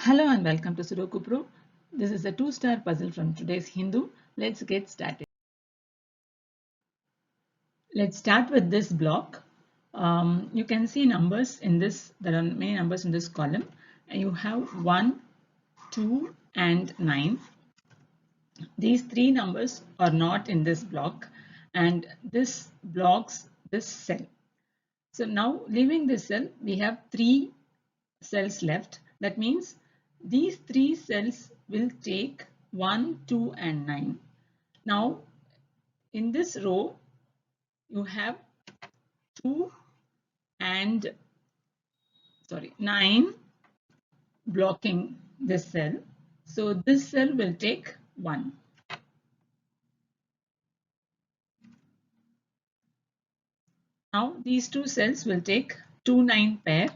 Hello and welcome to Sudoku Pro. This is a two-star puzzle from today's Hindu. Let's get started. Let's start with this block. You can see numbers in this. There are many numbers in this column. And you have 1, 2 and 9. These three numbers are not in this block and this blocks this cell. So now leaving this cell, we have three cells left. That means these three cells will take 1, 2 and 9. Now in this row you have 2 and 9 blocking this cell. So this cell will take 1. Now these two cells will take 2, 9 pair.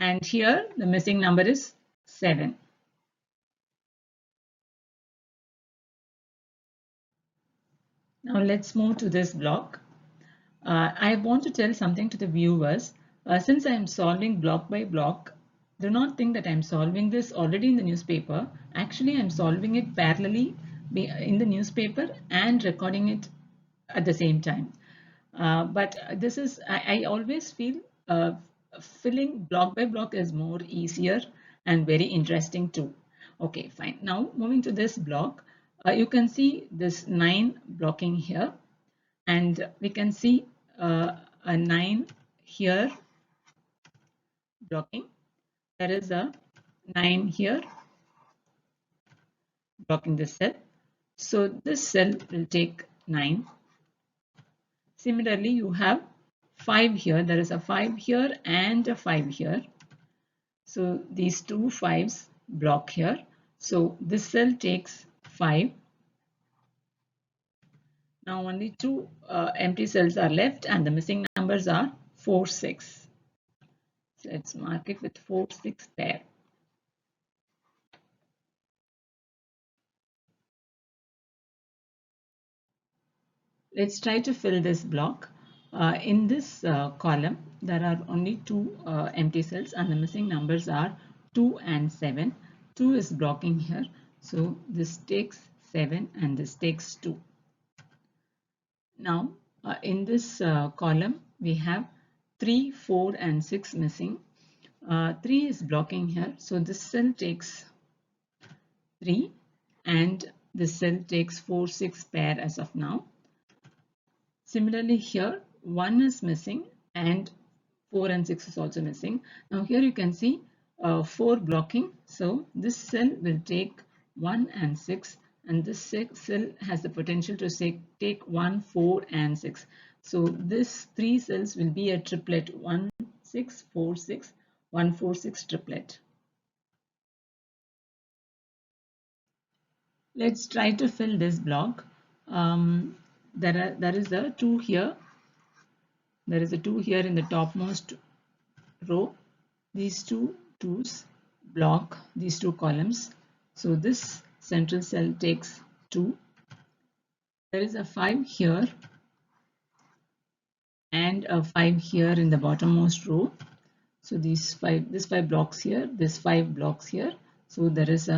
And here the missing number is 7. Now let's move to this block. I want to tell something to the viewers. Since I am solving block by block, do not think that I am solving this already in the newspaper. Actually, I am solving it parallelly in the newspaper and recording it at the same time. But this is, I always feel filling block by block is more easier and very interesting too. Okay, fine. Now moving to this block, you can see this 9 blocking here, and we can see a 9 here blocking. There is a 9 here blocking this cell. So this cell will take 9. Similarly, you have 5 here. There is a 5 here and a 5 here. So these two 5s block here. So this cell takes 5. Now only two empty cells are left and the missing numbers are 4, 6. So let's mark it with 4, 6 pair. Let's try to fill this block. In this column, there are only two empty cells and the missing numbers are 2 and 7. 2 is blocking here. So this takes 7 and this takes 2. Now in this column, we have 3, 4 and 6 missing. 3 is blocking here. So this cell takes 3 and this cell takes 4, 6 pair as of now. Similarly here 1 is missing and 4 and 6 is also missing. Now here you can see 4 blocking. So this cell will take 1 and 6 and this cell has the potential to take 1, 4 and 6. So this 3 cells will be a triplet 1, 6, 4, 6, 1, 4, 6 triplet. Let's try to fill this block. There is a 2 here. There is a 2 here in the topmost row. These two 2's block these two columns. So this central cell takes 2. There is a 5 here and a 5 here in the bottommost row. So this 5 blocks here, this 5 blocks here. So there is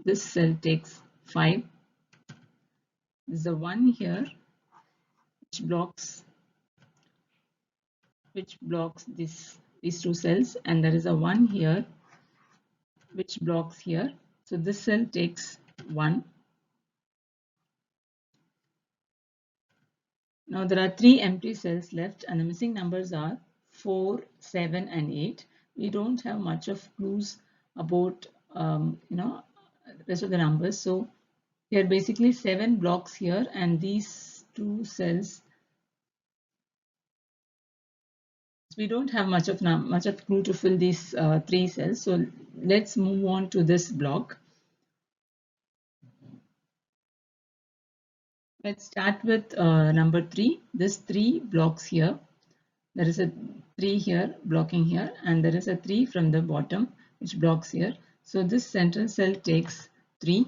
this cell takes 5. There's a 1 here which blocks these two cells, and there is a 1 here which blocks here. So this cell takes 1. Now there are 3 empty cells left and the missing numbers are 4, 7 and 8. We don't have much of clues about the rest of the numbers. So here basically 7 blocks here and these two cells, we don't have much of clue to fill these 3 cells. So let's move on to this block. Let's start with number 3. This 3 blocks here. There is a 3 here blocking here and there is a 3 from the bottom which blocks here. So this central cell takes 3.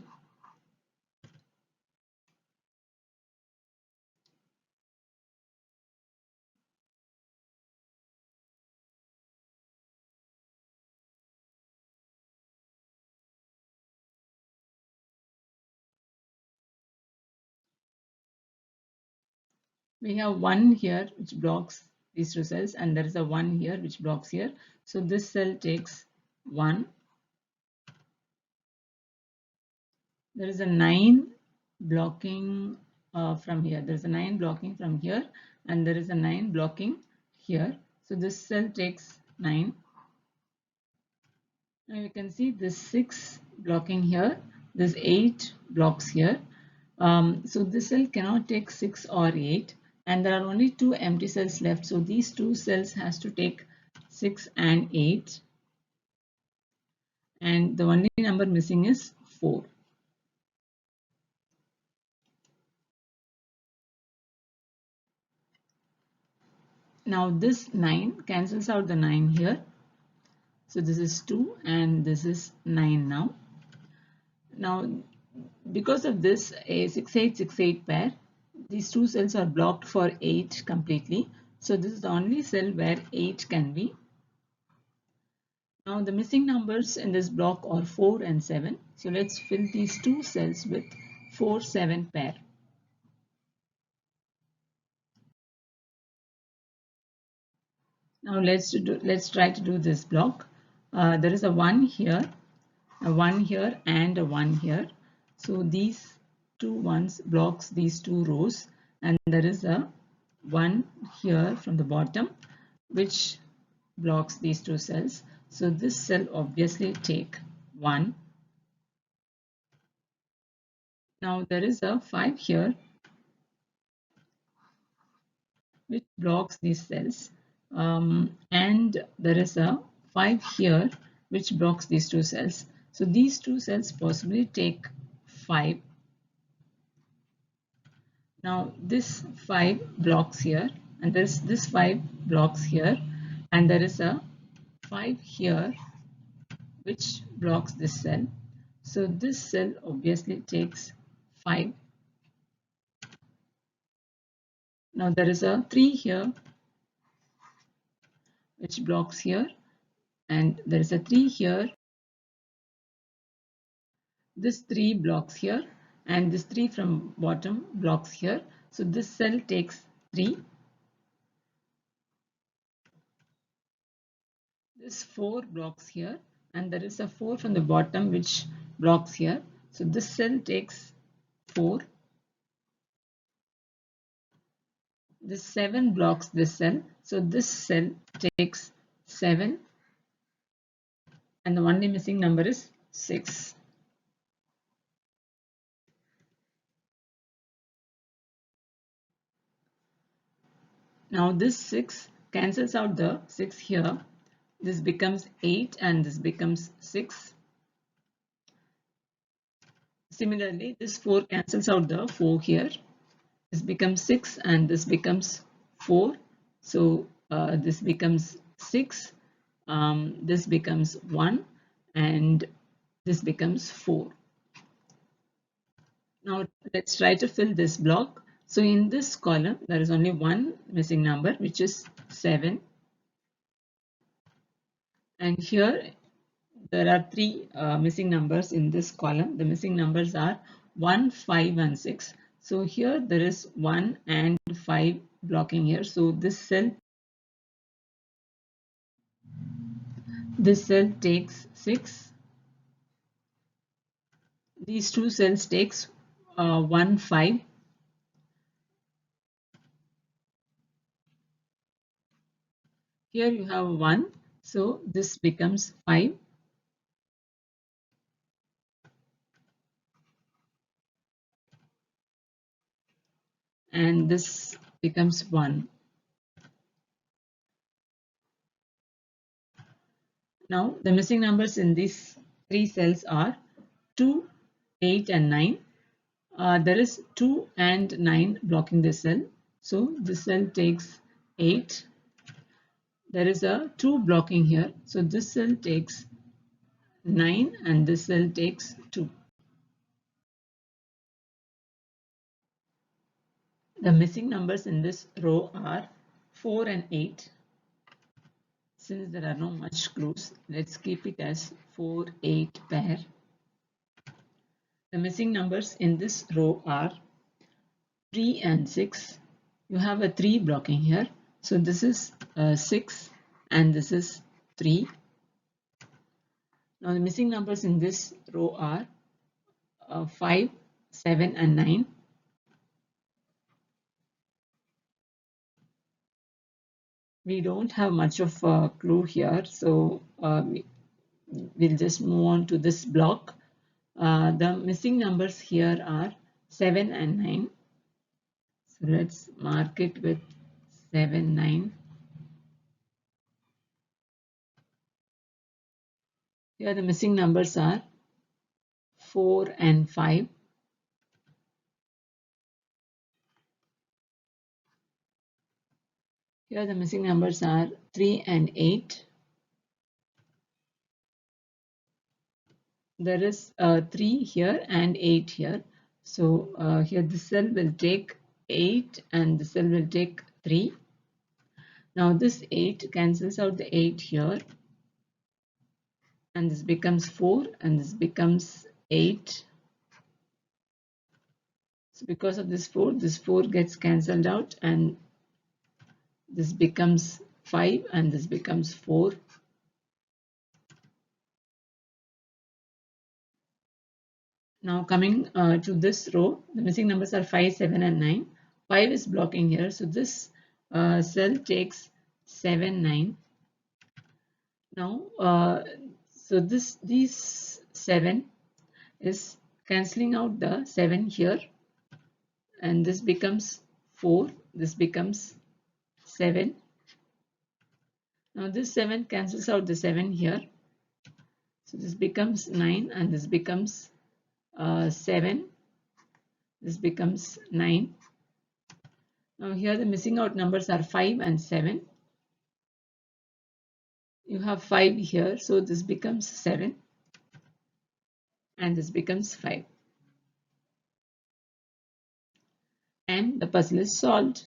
We have 1 here which blocks these two cells, and there is a 1 here which blocks here. So this cell takes 1. There is a 9 blocking from here. There is a 9 blocking from here, and there is a 9 blocking here. So this cell takes 9. Now you can see this 6 blocking here, this 8 blocks here. So this cell cannot take 6 or 8, and there are only 2 empty cells left. So these 2 cells has to take 6 and 8, and the only number missing is 4. Now this 9 cancels out the 9 here. So this is 2 and this is 9 now. Now because of this a 6868 pair, these two cells are blocked for 8 completely. So this is the only cell where 8 can be. Now the missing numbers in this block are 4 and 7. So let's fill these two cells with 4, 7 pair. Now let's try to do this block. There is a 1 here, a 1 here, and a 1 here. So these two ones blocks these two rows, and there is a 1 here from the bottom which blocks these two cells. So this cell obviously take 1. Now there is a 5 here which blocks these cells, and there is a 5 here which blocks these two cells. So these two cells possibly take 5. Now this 5 blocks here, and this 5 blocks here, and there is a 5 here which blocks this cell. So this cell obviously takes 5. Now there is a 3 here which blocks here, and there is a 3 here. This 3 blocks here, and this 3 from bottom blocks here. So this cell takes 3. This 4 blocks here, and there is a 4 from the bottom which blocks here. So this cell takes 4. This 7 blocks this cell. So this cell takes 7. And the only missing number is 6. Now this 6 cancels out the 6 here. This becomes 8 and this becomes 6. Similarly, this 4 cancels out the 4 here. This becomes 6 and this becomes 4. So this becomes 6. This becomes 1 and this becomes 4. Now let's try to fill this block. So in this column, there is only one missing number, which is 7. And here there are 3 missing numbers in this column. The missing numbers are 1, 5 and 6. So here there is 1 and 5 blocking here. So this cell takes 6. These two cells takes 1, 5. Here you have 1. So this becomes 5. And this becomes 1. Now the missing numbers in these 3 cells are 2, 8 and 9. There is 2 and 9 blocking this cell. So this cell takes 8. There is a 2 blocking here. So this cell takes 9 and this cell takes 2. The missing numbers in this row are 4 and 8. Since there are no much clues, let's keep it as 4, 8 pair. The missing numbers in this row are 3 and 6. You have a 3 blocking here. So this is 6 and this is 3. Now the missing numbers in this row are 5, 7 and 9. We don't have much of a clue here, so we'll just move on to this block. The missing numbers here are 7 and 9. So let's mark it with 7, 9. Here the missing numbers are 4 and 5. Here the missing numbers are 3 and 8. There is 3 here and 8 here. So here this cell will take 8 and this cell will take 3. Now this 8 cancels out the 8 here and this becomes 4 and this becomes 8. So because of this 4 gets cancelled out and this becomes 5 and this becomes 4. Now coming to this row, the missing numbers are 5, 7 and 9. 5 is blocking here. So this cell takes 7, 9. Now, so these 7 is cancelling out the 7 here. And this becomes 4. This becomes 7. Now this 7 cancels out the 7 here. So this becomes 9 and this becomes 7. This becomes 9. Now here the missing out numbers are 5 and 7. You have 5 here, so this becomes 7 and this becomes 5. And the puzzle is solved.